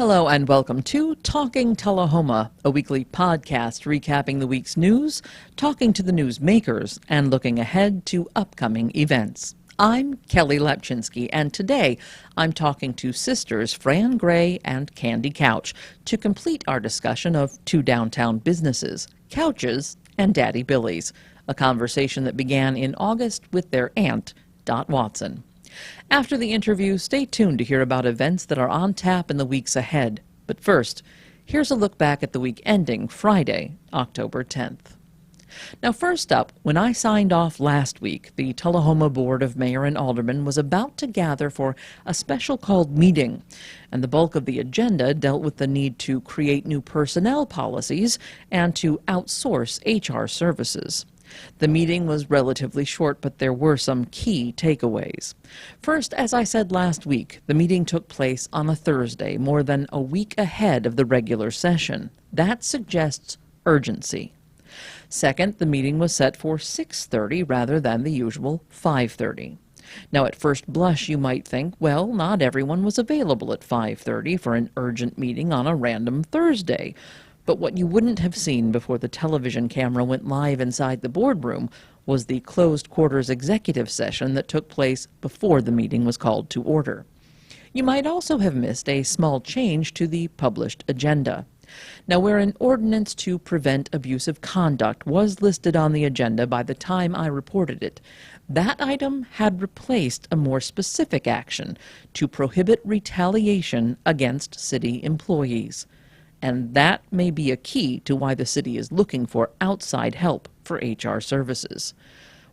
Hello and welcome to Talking Tullahoma, a weekly podcast recapping the week's news, talking to the news makers, and looking ahead to upcoming events. I'm Kelly Lepchinsky, and today I'm talking to sisters Fran Gray and Candy Couch to complete our discussion of two downtown businesses, Couches and Daddy Billy's, a conversation that began in August with their aunt, Dot Watson. After the interview, stay tuned to hear about events that are on tap in the weeks ahead. But first, here's a look back at the week ending Friday, October 10th. Now, first up, when I signed off last week, the Tullahoma Board of Mayor and Aldermen was about to gather for a special called meeting, and the bulk of the agenda dealt with the need to create new personnel policies and to outsource HR services. The meeting was relatively short, but there were some key takeaways. First, as I said last week, the meeting took place on a Thursday, more than a week ahead of the regular session. That suggests urgency. Second, the meeting was set for 6:30 rather than the usual 5:30. Now, at first blush, you might think, well, not everyone was available at 5:30 for an urgent meeting on a random Thursday. But what you wouldn't have seen before the television camera went live inside the boardroom was the closed quarters executive session that took place before the meeting was called to order. You might also have missed a small change to the published agenda. Now, where an ordinance to prevent abusive conduct was listed on the agenda by the time I reported it, that item had replaced a more specific action to prohibit retaliation against city employees. And that may be a key to why the city is looking for outside help for HR services.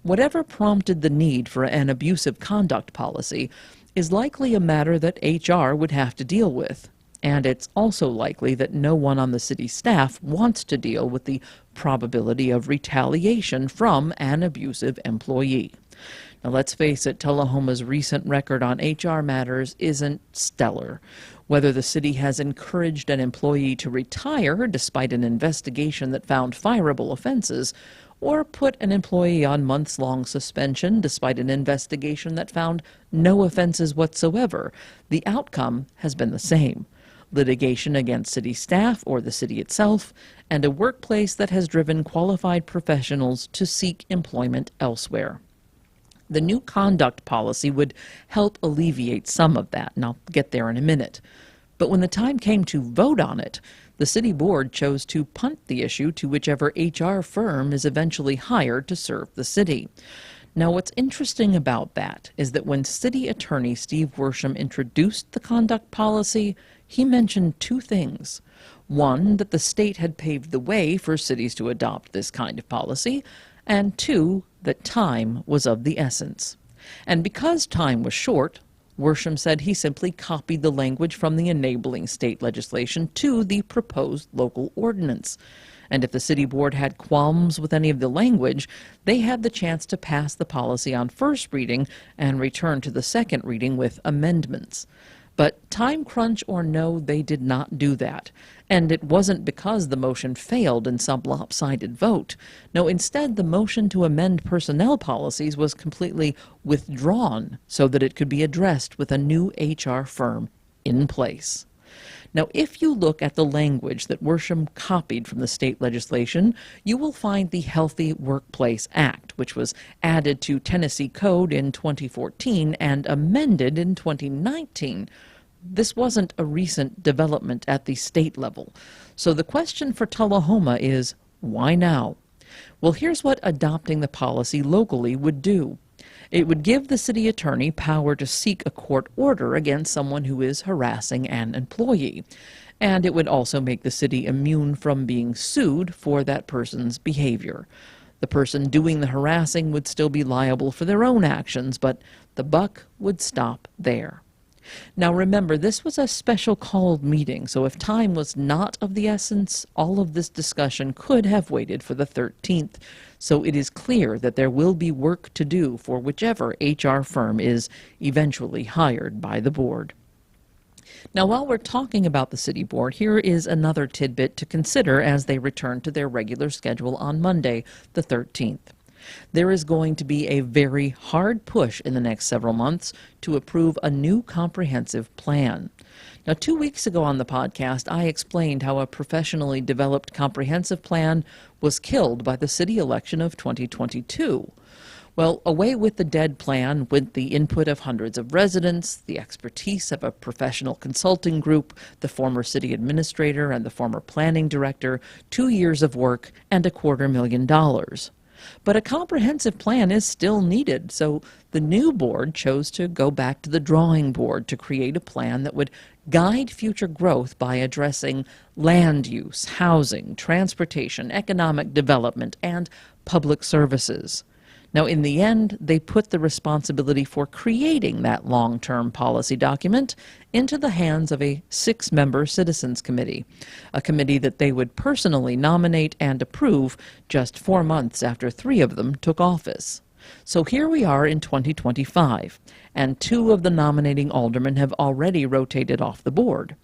Whatever prompted the need for an abusive conduct policy is likely a matter that HR would have to deal with. And it's also likely that no one on the city staff wants to deal with the probability of retaliation from an abusive employee. Now, let's face it, Tullahoma's recent record on HR matters isn't stellar. Whether the city has encouraged an employee to retire despite an investigation that found fireable offenses, or put an employee on months-long suspension despite an investigation that found no offenses whatsoever, the outcome has been the same: litigation against city staff or the city itself, and a workplace that has driven qualified professionals to seek employment elsewhere. The new conduct policy would help alleviate some of that, and I'll get there in a minute. But when the time came to vote on it, the city board chose to punt the issue to whichever HR firm is eventually hired to serve the city. Now, what's interesting about that is that when City Attorney Steve Worsham introduced the conduct policy, he mentioned two things. One, that the state had paved the way for cities to adopt this kind of policy, and two, that time was of the essence. And because time was short, Worsham said he simply copied the language from the enabling state legislation to the proposed local ordinance. And if the city board had qualms with any of the language, they had the chance to pass the policy on first reading and return to the second reading with amendments. But time crunch or no, they did not do that. And it wasn't because the motion failed in some lopsided vote. No, instead, the motion to amend personnel policies was completely withdrawn so that it could be addressed with a new HR firm in place. Now, if you look at the language that Worsham copied from the state legislation, you will find the Healthy Workplace Act, which was added to Tennessee Code in 2014 and amended in 2019. This wasn't a recent development at the state level. So the question for Tullahoma is, why now? Well, here's what adopting the policy locally would do. It would give the city attorney power to seek a court order against someone who is harassing an employee. And it would also make the city immune from being sued for that person's behavior. The person doing the harassing would still be liable for their own actions, but the buck would stop there. Now remember, this was a special called meeting, so if time was not of the essence, all of this discussion could have waited for the 13th. So it is clear that there will be work to do for whichever HR firm is eventually hired by the board. Now, while we're talking about the city board, here is another tidbit to consider as they return to their regular schedule on Monday, the 13th. There is going to be a very hard push in the next several months to approve a new comprehensive plan. Now, 2 weeks ago on the podcast, I explained how a professionally developed comprehensive plan was killed by the city election of 2022. Well, away with the dead plan went the input of hundreds of residents, the expertise of a professional consulting group, the former city administrator and the former planning director, 2 years of work, and $250,000. But a comprehensive plan is still needed, so the new board chose to go back to the drawing board to create a plan that would guide future growth by addressing land use, housing, transportation, economic development, and public services. Now, in the end, they put the responsibility for creating that long-term policy document into the hands of a 6-member citizens committee, a committee that they would personally nominate and approve just 4 months after 3 of them took office. So here we are in 2025, and 2 of the nominating aldermen have already rotated off the board.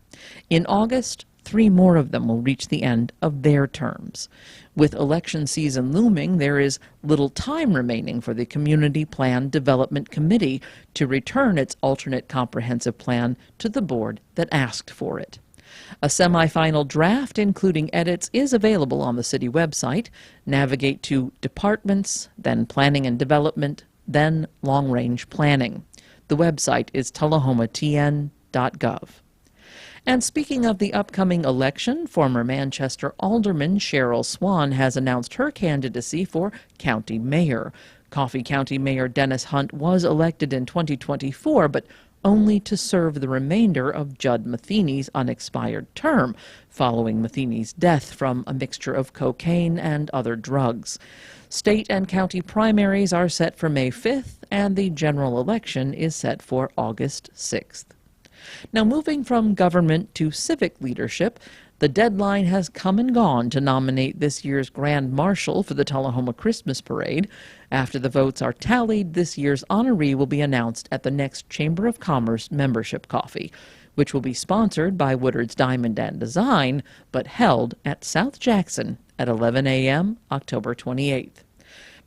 In August, 3 more of them will reach the end of their terms. With election season looming, there is little time remaining for the Community Plan Development Committee to return its alternate comprehensive plan to the board that asked for it. A semifinal draft, including edits, is available on the city website. Navigate to Departments, then Planning and Development, then Long Range Planning. The website is tullahomatn.gov. And speaking of the upcoming election, former Manchester Alderman Cheryl Swan has announced her candidacy for county mayor. Coffee County Mayor Dennis Hunt was elected in 2024, but only to serve the remainder of Judd Matheny's unexpired term, following Matheny's death from a mixture of cocaine and other drugs. State and county primaries are set for May 5th, and the general election is set for August 6th. Now, moving from government to civic leadership, the deadline has come and gone to nominate this year's Grand Marshal for the Tullahoma Christmas Parade. After the votes are tallied, this year's honoree will be announced at the next Chamber of Commerce membership coffee, which will be sponsored by Woodard's Diamond and Design, but held at South Jackson at 11 a.m. October 28th.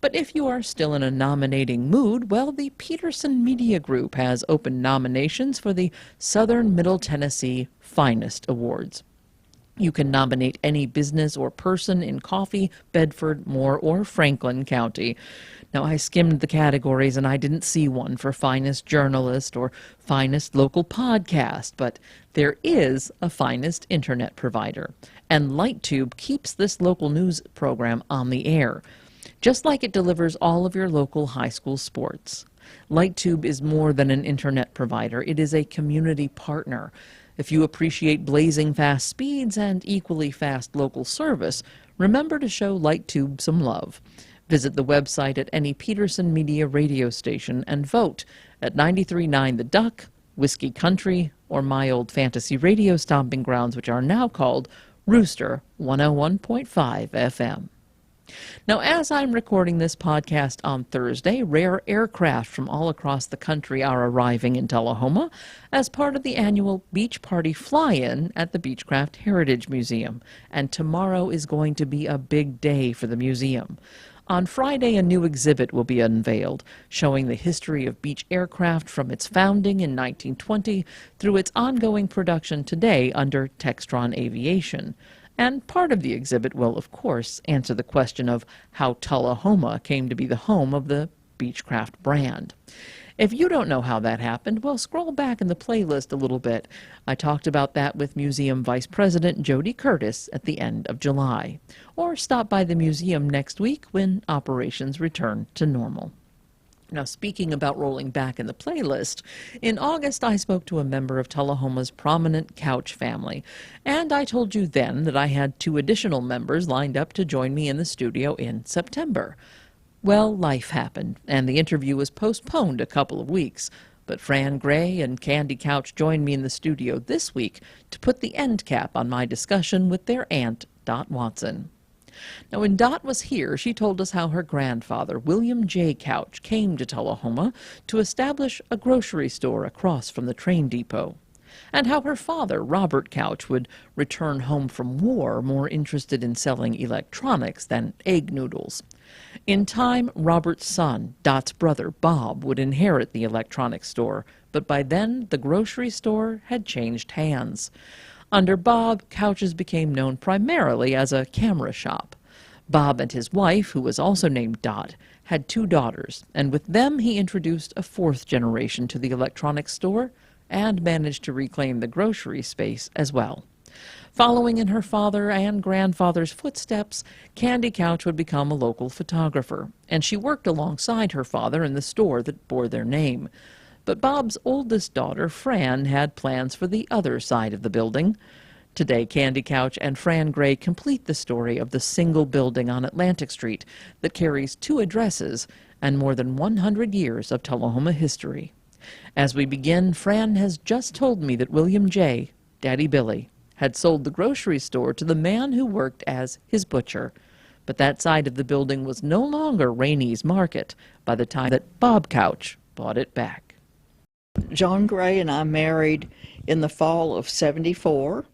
But if you are still in a nominating mood, well, the Peterson Media Group has opened nominations for the Southern Middle Tennessee Finest Awards. You can nominate any business or person in Coffee, Bedford, Moore, or Franklin County. Now, I skimmed the categories and I didn't see one for Finest Journalist or Finest Local Podcast, but there is a Finest Internet Provider, and LightTube keeps this local news program on the air, just like it delivers all of your local high school sports. LightTube is more than an internet provider. It is a community partner. If you appreciate blazing fast speeds and equally fast local service, remember to show LightTube some love. Visit the website at any Peterson Media radio station and vote at 93.9 The Duck, Whiskey Country, or my old fantasy radio stomping grounds, which are now called Rooster 101.5 FM. Now, as I'm recording this podcast on Thursday, rare aircraft from all across the country are arriving in Tullahoma as part of the annual Beach Party Fly-In at the Beechcraft Heritage Museum, and tomorrow is going to be a big day for the museum. On Friday, a new exhibit will be unveiled, showing the history of beach aircraft from its founding in 1920 through its ongoing production today under Textron Aviation. And part of the exhibit will, of course, answer the question of how Tullahoma came to be the home of the Beechcraft brand. If you don't know how that happened, well, scroll back in the playlist a little bit. I talked about that with Museum Vice President Jody Curtis at the end of July. Or stop by the museum next week when operations return to normal. Now, speaking about rolling back in the playlist, in August I spoke to a member of Tullahoma's prominent couch family, and I told you then that I had 2 additional members lined up to join me in the studio in September. Well, life happened, and the interview was postponed a couple of weeks, but Fran Gray and Candy Couch joined me in the studio this week to put the end cap on my discussion with their aunt, Dot Watson. Now, when Dot was here, she told us how her grandfather, William J. Couch, came to Tullahoma to establish a grocery store across from the train depot. and how her father, Robert Couch, would return home from war more interested in selling electronics than egg noodles. In time, Robert's son, Dot's brother, Bob, would inherit the electronics store, but by then the grocery store had changed hands. Under Bob, Couch's became known primarily as a camera shop. Bob and his wife, who was also named Dot, had 2 daughters, and with them he introduced a 4th generation to the electronics store and managed to reclaim the grocery space as well. Following in her father and grandfather's footsteps, Candy Couch would become a local photographer, and she worked alongside her father in the store that bore their name. But Bob's oldest daughter, Fran, had plans for the other side of the building. Today, Candy Couch and Fran Gray complete the story of the single building on Atlantic Street that carries 2 addresses and more than 100 years of Tullahoma history. As we begin, Fran has just told me that William J., Daddy Billy, had sold the grocery store to the man who worked as his butcher. But that side of the building was no longer Rainey's Market by the time that Bob Couch bought it back. John Gray and I married in the fall of '74.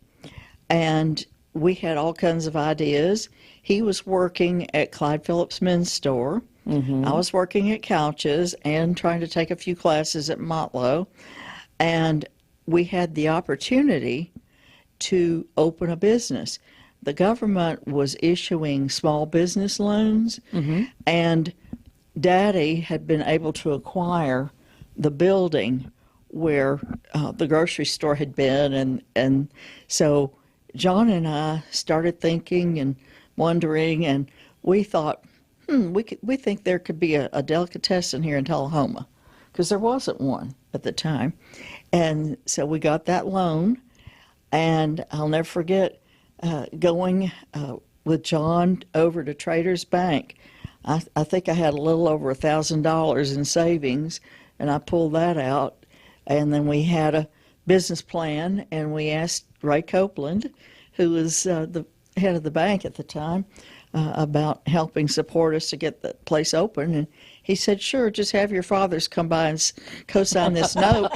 And we had all kinds of ideas. He was working at Clyde Phillips Men's Store. I was working at Couch's and trying to take a few classes at Motlow. And we had the opportunity to open a business. The government was issuing small business loans, and Daddy had been able to acquire the building where the grocery store had been. And so John and I started thinking and wondering, and we thought, we think there could be a delicatessen here in Tullahoma, because there wasn't one at the time. And so we got that loan, and I'll never forget going with John over to Traders Bank. I think I had a little over $1,000 in savings, and I pulled that out, and then we had a business plan, and we asked Ray Copeland, who was the head of the bank at the time, about helping support us to get the place open. And he said, sure, just have your fathers come by and co-sign this note.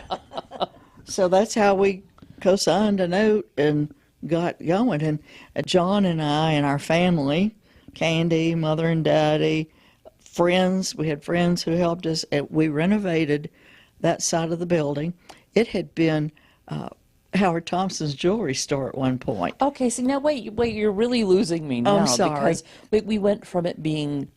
So that's how we co-signed a note and got going. And John and I and our family, Candy, Mother and Daddy, friends, we had friends who helped us, and we renovated that side of the building. It had been Howard Thompson's jewelry store at one point. Okay, so now wait, you're really losing me now. I'm sorry. Because we went from it being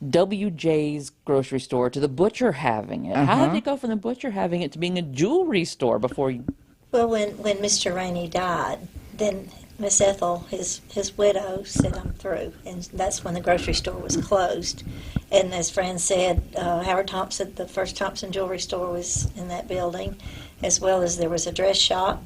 WJ's grocery store to the butcher having it. How did it go from the butcher having it to being a jewelry store before you... Well, when Mr. Rainey died, then Miss Ethel, his widow, said, I'm through. And that's when the grocery store was closed. And as Fran said, Howard Thompson, the first Thompson jewelry store was in that building, as well as there was a dress shop,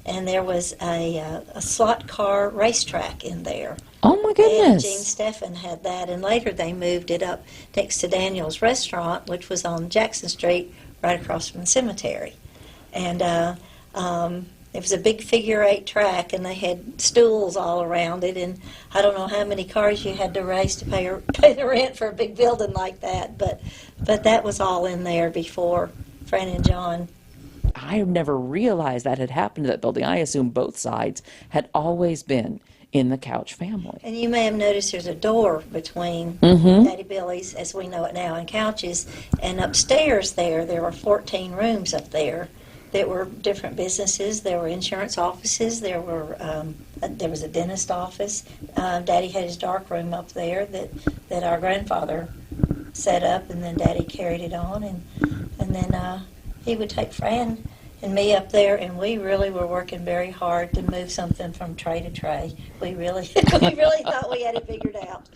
and there was a slot car racetrack in there. Oh, my goodness. And Gene Steffen had that, and later they moved it up next to Daniel's Restaurant, which was on Jackson Street, right across from the cemetery. And it was a big figure-8 track, and they had stools all around it, and I don't know how many cars you had to race to pay the rent for a big building like that, but that was all in there before Fran and John. I never realized that had happened to that building. I assume both sides had always been in the Couch family. And you may have noticed there's a door between Daddy Billy's, as we know it now, and Couch's, and upstairs there were 14 rooms up there that were different businesses. There were insurance offices. There was a dentist office. Daddy had his dark room up there that our grandfather set up, and then Daddy carried it on, and then he would take Fran and me up there, and we really were working very hard to move something from tray to tray. We really thought we had it figured out.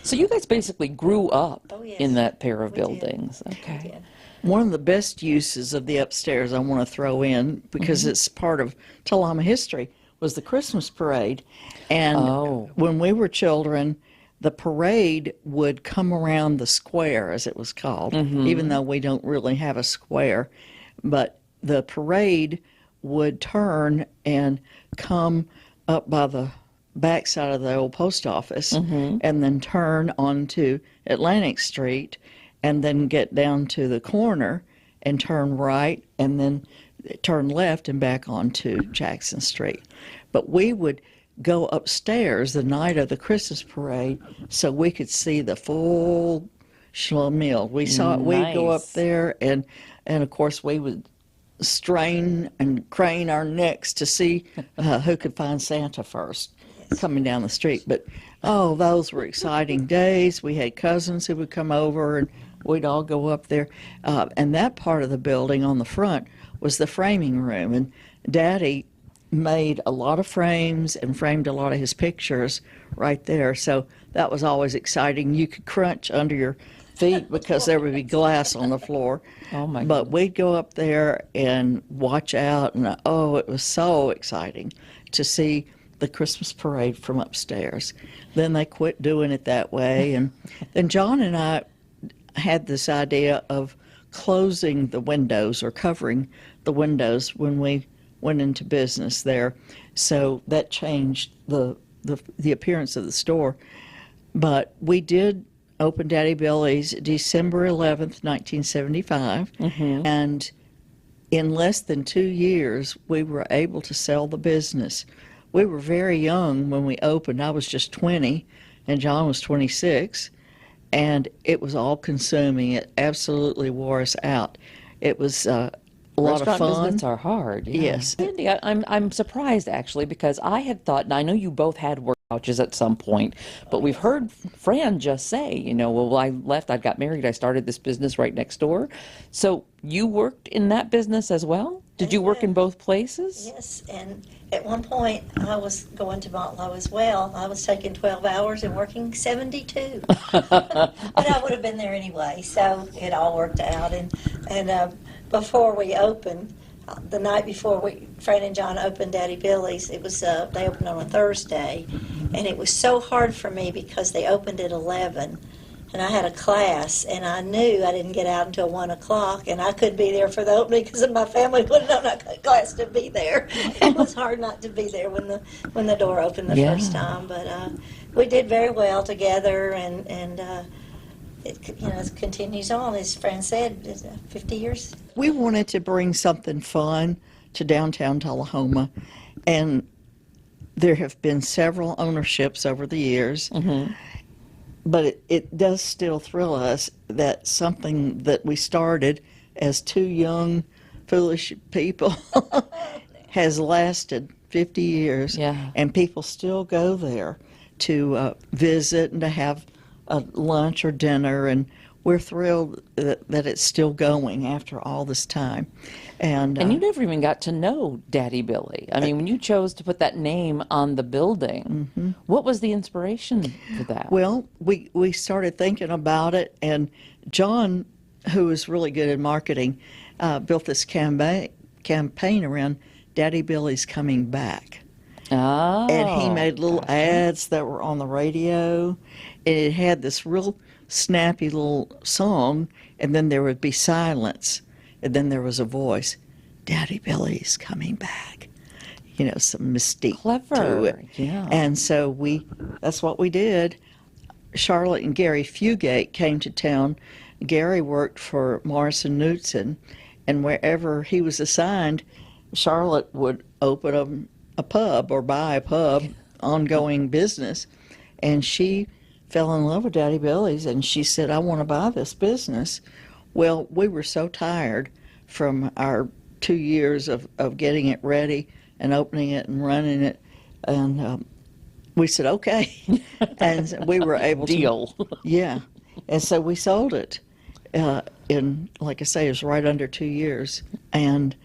So you guys basically grew up yes, in that pair of we did. buildings. Okay. We did. One of the best uses of the upstairs I want to throw in, because it's part of Tullahoma history, was the Christmas parade. And when we were children, the parade would come around the square, as it was called, even though we don't really have a square. But the parade would turn and come up by the backside of the old post office, and then turn onto Atlantic Street, and then get down to the corner and turn right, and then turn left and back onto Jackson Street. But we would go upstairs the night of the Christmas parade so we could see the full schlemiel. We saw it. We'd go up Nice. there, and of course we would strain and crane our necks to see who could find Santa first coming down the street. But oh, those were exciting days. We had cousins who would come over, and we'd all go up there. And that part of the building on the front was the framing room. And Daddy made a lot of frames and framed a lot of his pictures right there. So that was always exciting. You could crunch under your feet because there would be glass on the floor. Oh, my But we'd go up there and watch out, and oh, it was so exciting to see the Christmas parade from upstairs. Then they quit doing it that way, and then John and I had this idea of closing the windows or covering the windows when we went into business there. So that changed the appearance of the store. But we did open Daddy Billy's December 11th, 1975, and in less than 2 years, we were able to sell the business. We were very young when we opened. I was just 20, and John was 26, and it was all-consuming. It absolutely wore us out. It was a lot of Restaurant fun. visits are hard. Yeah. Yes. Cindy, I'm surprised actually because I had thought, and I know you both had work couches at some point, but we've heard Fran just say, well, I left, I got married, I started this business right next door. So you worked in that business as well? Did you work in both places? Yes, and at one point I was going to Montlow as well. I was taking 12 hours and working 72. But I would have been there anyway, so it all worked out. And before we opened, the night before Fran and John opened Daddy Billy's, it was they opened on a Thursday, and it was so hard for me because they opened at 11, and I had a class, and I knew I didn't get out until 1 o'clock, and I couldn't be there for the opening because my family wouldn't know I got class to be there. It was hard not to be there when the door opened the first time, but we did very well together, and it continues on, as Fran said, 50 years. We wanted to bring something fun to downtown Tullahoma, and there have been several ownerships over the years, but it does still thrill us that something that we started as two young, foolish people has lasted 50 years, and people still go there to visit and to have a lunch or dinner, and we're thrilled that it's still going after all this time. And you never even got to know Daddy Billy. I mean, when you chose to put that name on the building, what was the inspiration for that? Well, we started thinking about it, and John, who is really good at marketing, built this campaign around Daddy Billy's coming back. Oh, And he made little ads that were on the radio, and it had this real snappy little song, and then there would be silence, and then there was a voice, Daddy Billy's coming back. Some mystique to it. Yeah. And so that's what we did. Charlotte and Gary Fugate came to town. Gary worked for Morrison Knudsen, and wherever he was assigned, Charlotte would open a pub or buy a pub, ongoing business, and she fell in love with Daddy Billy's, and she said, I want to buy this business. Well, we were so tired from our 2 years of getting it ready and opening it and running it, and we said, okay, and we were able Deal. to. Yeah, and so we sold it in, like I say, it was right under 2 years, and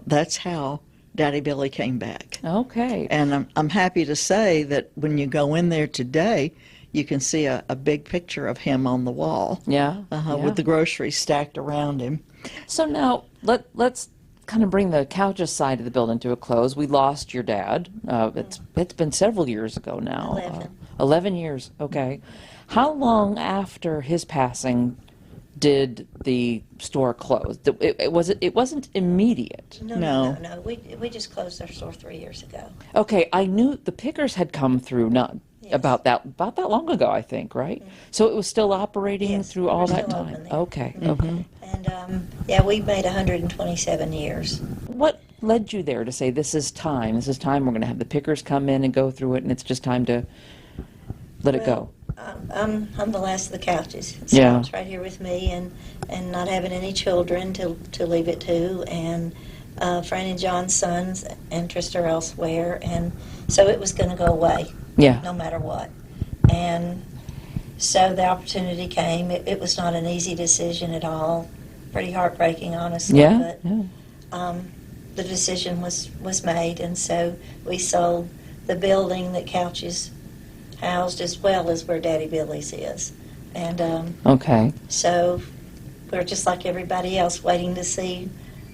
that's how Daddy Billy came back. Okay. And I'm happy to say that when you go in there today, you can see a big picture of him on the wall. Yeah. With the groceries stacked around him. So now let's kind of bring the couches side of the building to a close. We lost your dad. It's been several years ago now. 11. 11 years. Okay. How long after his passing did the store close? It wasn't immediate. No. No. We just closed our store 3 years ago. Okay, I knew the pickers had come through not Yes. about that long ago, I think, right? So it was still operating Yes, through we all were that still time. open then. Okay, okay. And we made 127 years. led you there to say, this is time, we're going to have the pickers come in and go through it, and it's just time to let it go? I'm the last of the couches. So Yeah. it's right here with me, and not having any children to leave it to, and Fran and John's sons' interests are elsewhere, and so it was going to go away, Yeah. no matter what. And so the opportunity came. It was not an easy decision at all. Pretty heartbreaking, honestly. Yeah. But the decision was made, and so we sold the building that Couches housed, as well as where Daddy Billy's is. And Okay. so we're just like everybody else, waiting to see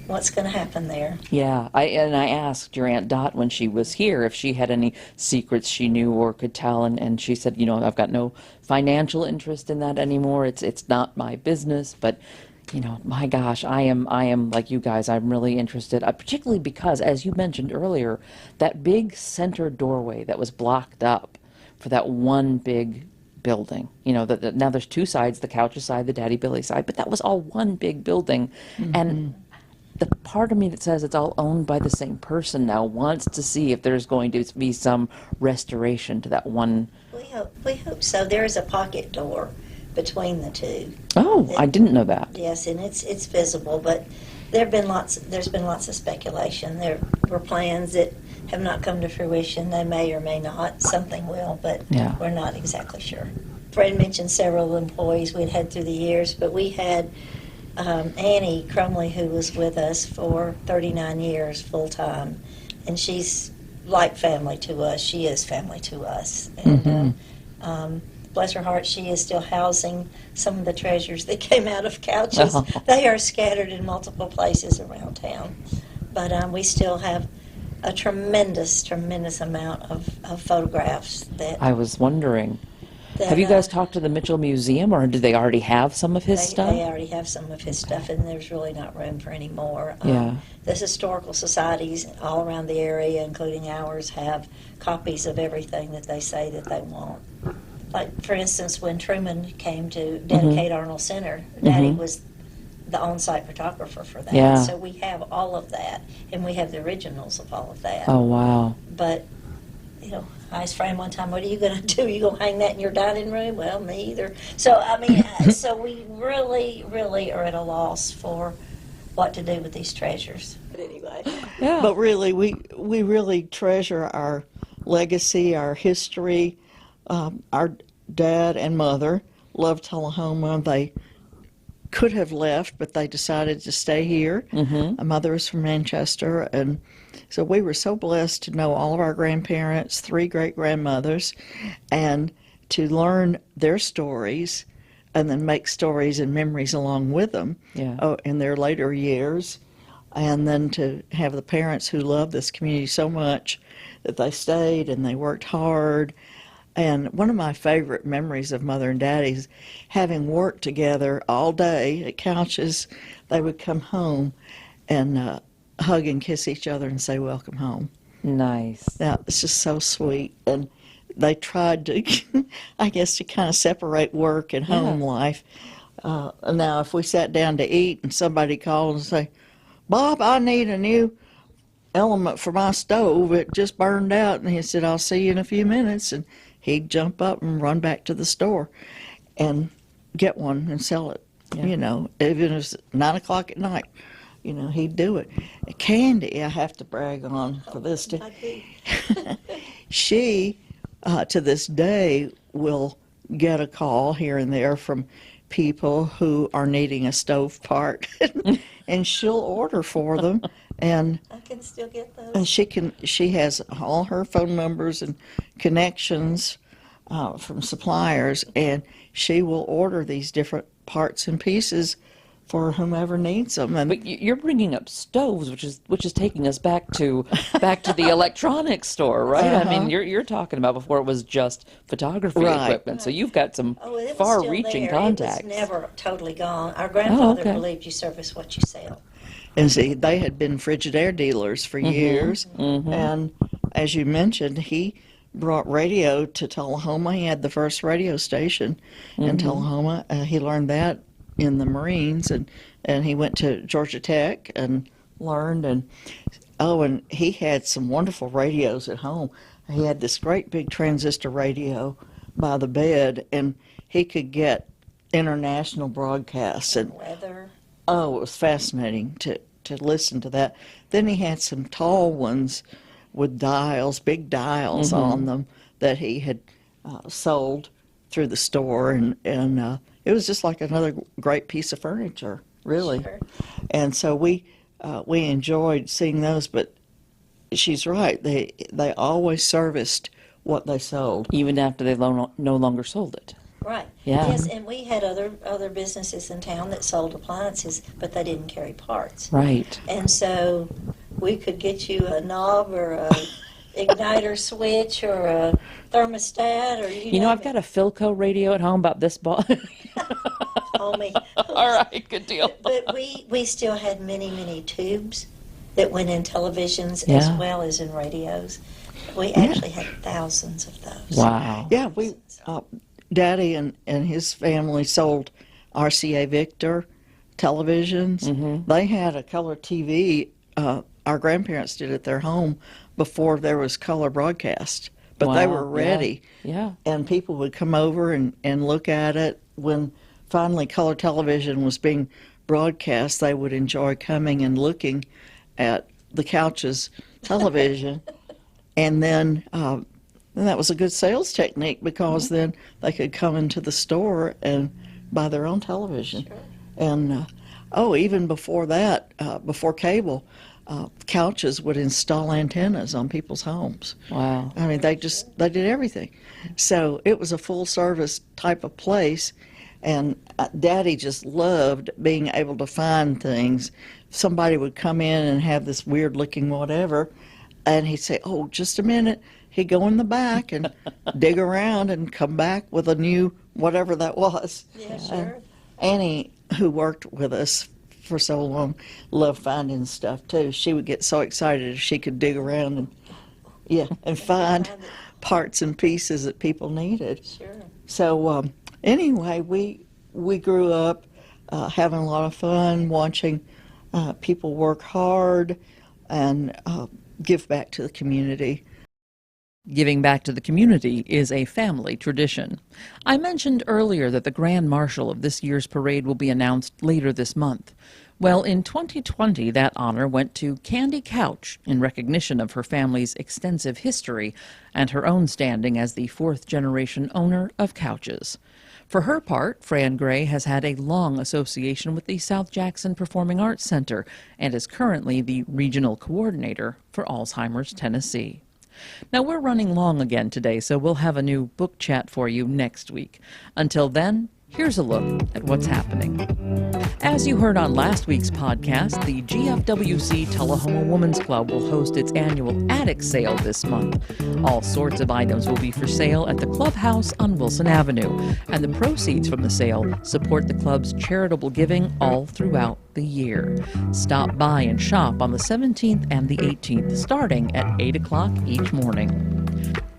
what's going to happen there. Yeah, I asked your Aunt Dot when she was here if she had any secrets she knew or could tell, and she said, I've got no financial interest in that anymore. It's not my business, but my gosh, I am like you guys. I'm really interested, particularly because, as you mentioned earlier, that big center doorway that was blocked up for that one big building. Now there's two sides: the Couches side, the Daddy Billy side, but that was all one big building, and the part of me that says it's all owned by the same person now wants to see if there's going to be some restoration to that one. We hope so. There is a pocket door between the two. Oh, I didn't know that. Yes, and it's visible, but there's been lots of speculation. There were plans that have not come to fruition. They may or may not. Something will, but Yeah. we're not exactly sure. Fred mentioned several employees we'd had through the years, but we had Annie Crumley, who was with us for 39 years full time, and she's like family to us. She is family to us, and bless her heart, she is still housing some of the treasures that came out of Couches. Oh. They are scattered in multiple places around town, but we still have a tremendous amount of photographs that. I was wondering. that, Have you guys talked to the Mitchell Museum, or do they already have some of his stuff? They already have some of his stuff, and there's really not room for any more. Yeah. The historical societies all around the area, including ours, have copies of everything that they say that they want. Like, for instance, when Truman came to dedicate Arnold Center, Daddy was the on-site photographer for that. Yeah. So we have all of that, and we have the originals of all of that. Oh, wow. But, I asked Fran one time, what are you going to do? You going to hang that in your dining room? Well, me either. So, I mean, so we really, really are at a loss for what to do with these treasures. But anyway. Yeah. But really, we really treasure our legacy, our history. Our dad and mother loved Tullahoma. They could have left, but they decided to stay here. My mother is from Manchester, and so we were so blessed to know all of our grandparents, 3 great-grandmothers, and to learn their stories and then make stories and memories along with them in their later years, and then to have the parents who loved this community so much that they stayed and they worked hard. And one of my favorite memories of Mother and Daddy's having worked together all day at Couches. They would come home and hug and kiss each other and say, "Welcome home." Nice. Now, it's just so sweet. And they tried to, I guess, to kind of separate work and home life. Now, if we sat down to eat and somebody called and say, "Bob, I need a new element for my stove. It just burned out." And he said, "I'll see you in a few minutes." And he'd jump up and run back to the store and get one and sell it. Even if it was 9 o'clock at night, he'd do it. Candy, I have to brag on for this. She, to this day, will get a call here and there from people who are needing a stove part, and she'll order for them. And I can still get those. and she has all her phone numbers and connections from suppliers, and she will order these different parts and pieces for whomever needs them. And But you're bringing up stoves, which is taking us back to the electronics store, right? I mean, you're talking about before it was just photography equipment. So you've got some Oh, it was far-reaching still there. contacts. It was never totally gone. Our grandfather okay. believed you service what you sell. And see, they had been Frigidaire dealers for years. And as you mentioned, he brought radio to Tullahoma. He had the first radio station in Tullahoma. He learned that in the Marines, and he went to Georgia Tech and learned. And Oh, and he had some wonderful radios at home. He had this great big transistor radio by the bed, and he could get international broadcasts. And Weather. oh, it was fascinating to listen to that. Then he had some tall ones with dials, big dials on them that he had sold through the store, and it was just like another great piece of furniture, really. Sure. And so we enjoyed seeing those, but she's right. They always serviced what they sold. Even after they no longer sold it. Right. Yeah. Yes, and we had other businesses in town that sold appliances, but they didn't carry parts. Right. And so we could get you a knob or a igniter switch or a thermostat or You know, I've got a Philco radio at home about this ball. homie. All right, good deal. But we still had many tubes that went in televisions as Yeah. well as in radios. We actually had thousands of those. Wow. Yeah, we Daddy and his family sold RCA Victor televisions. They had a color TV. Our grandparents did at their home before there was color broadcast, but they Wow, were ready. Yeah. And people would come over and look at it. When finally color television was being broadcast, they would enjoy coming and looking at the couch's television. And then that was a good sales technique, because then they could come into the store and buy their own television. Sure. And even before that, before cable, couches would install antennas on people's homes. Wow. I mean, they did everything. So it was a full service type of place, and Daddy just loved being able to find things. Somebody would come in and have this weird looking whatever, and he'd say, "Oh, just a minute." He'd go in the back and dig around and come back with a new whatever that was. Yeah, sure. Annie, who worked with us for so long, loved finding stuff too. She would get so excited if she could dig around and find parts and pieces that people needed. Sure. So anyway, we grew up having a lot of fun, watching people work hard and give back to the community. Giving back to the community is a family tradition. I mentioned earlier that the Grand Marshal of this year's parade will be announced later this month. Well, in 2020, that honor went to Candy Couch in recognition of her family's extensive history and her own standing as the fourth-generation owner of couches. For her part, Fran Gray has had a long association with the South Jackson Performing Arts Center and is currently the regional coordinator for Alzheimer's Tennessee. Now, we're running long again today, so we'll have a new book chat for you next week. Until then, here's a look at what's happening. As you heard on last week's podcast, the GFWC Tullahoma Women's Club will host its annual attic sale this month. All sorts of items will be for sale at the clubhouse on Wilson Avenue, and the proceeds from the sale support the club's charitable giving all throughout the year. Stop by and shop on the 17th and the 18th, starting at 8 o'clock each morning.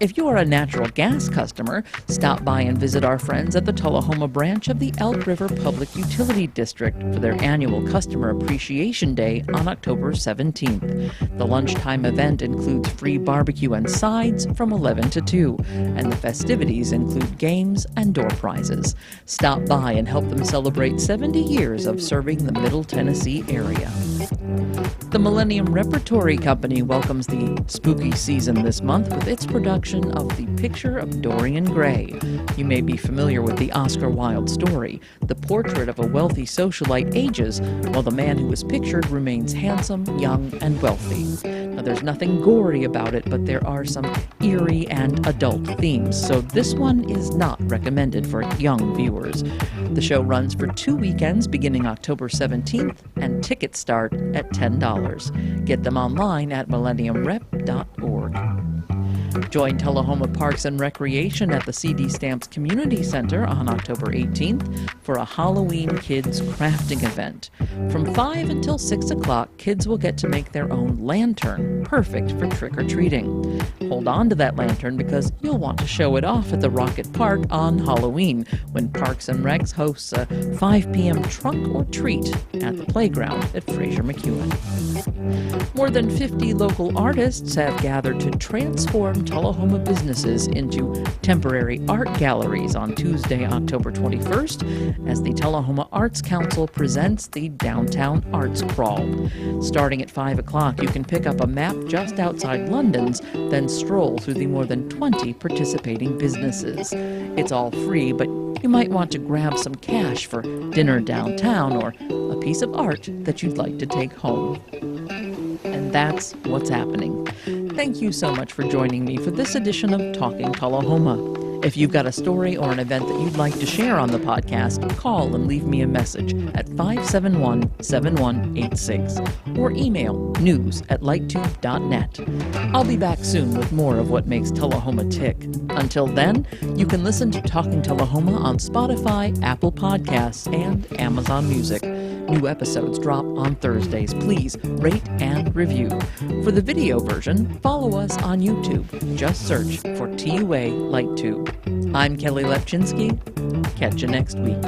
If you are a natural gas customer, stop by and visit our friends at the Tullahoma branch of the Elk River Public Utility District for their annual Customer Appreciation Day on October 17th. The lunchtime event includes free barbecue and sides from 11 to 2, and the festivities include games and door prizes. Stop by and help them celebrate 70 years of serving the Middle Tennessee area. The Millennium Repertory Company welcomes the spooky season this month with its production of The Picture of Dorian Gray. You may be familiar with the Oscar Wilde story. The portrait of a wealthy socialite ages while the man who is pictured remains handsome, young, and wealthy. Now, there's nothing gory about it, but there are some eerie and adult themes, so this one is not recommended for young viewers. The show runs for 2 weekends beginning October 17th, and tickets start at $10. Get them online at millenniumrep.org. Join Tullahoma Parks and Recreation at the CD Stamps Community Center on October 18th for a Halloween Kids crafting event. From 5 until 6 o'clock, kids will get to make their own lantern, perfect for trick-or-treating. Hold on to that lantern because you'll want to show it off at the Rocket Park on Halloween when Parks and Recs hosts a 5 p.m. trunk or treat at the playground at Fraser McEwen. More than 50 local artists have gathered to transform Tullahoma businesses into temporary art galleries on Tuesday, October 21st, as the Tullahoma Arts Council presents the Downtown Arts Crawl. Starting at 5 o'clock, you can pick up a map just outside London's, then stroll through the more than 20 participating businesses. It's all free, but you might want to grab some cash for dinner downtown or a piece of art that you'd like to take home. And that's what's happening. Thank you so much for joining me for this edition of Talking Tullahoma. If you've got a story or an event that you'd like to share on the podcast, call and leave me a message at 571-7186 or email news@lighttube.net. I'll be back soon with more of what makes Tullahoma tick. Until then, you can listen to Talking Tullahoma on Spotify, Apple Podcasts, and Amazon Music. New episodes drop on Thursdays. Please rate and review. For the video version, follow us on YouTube. Just search for TUA LightTube. I'm Kelly Lepchinsky. Catch you next week.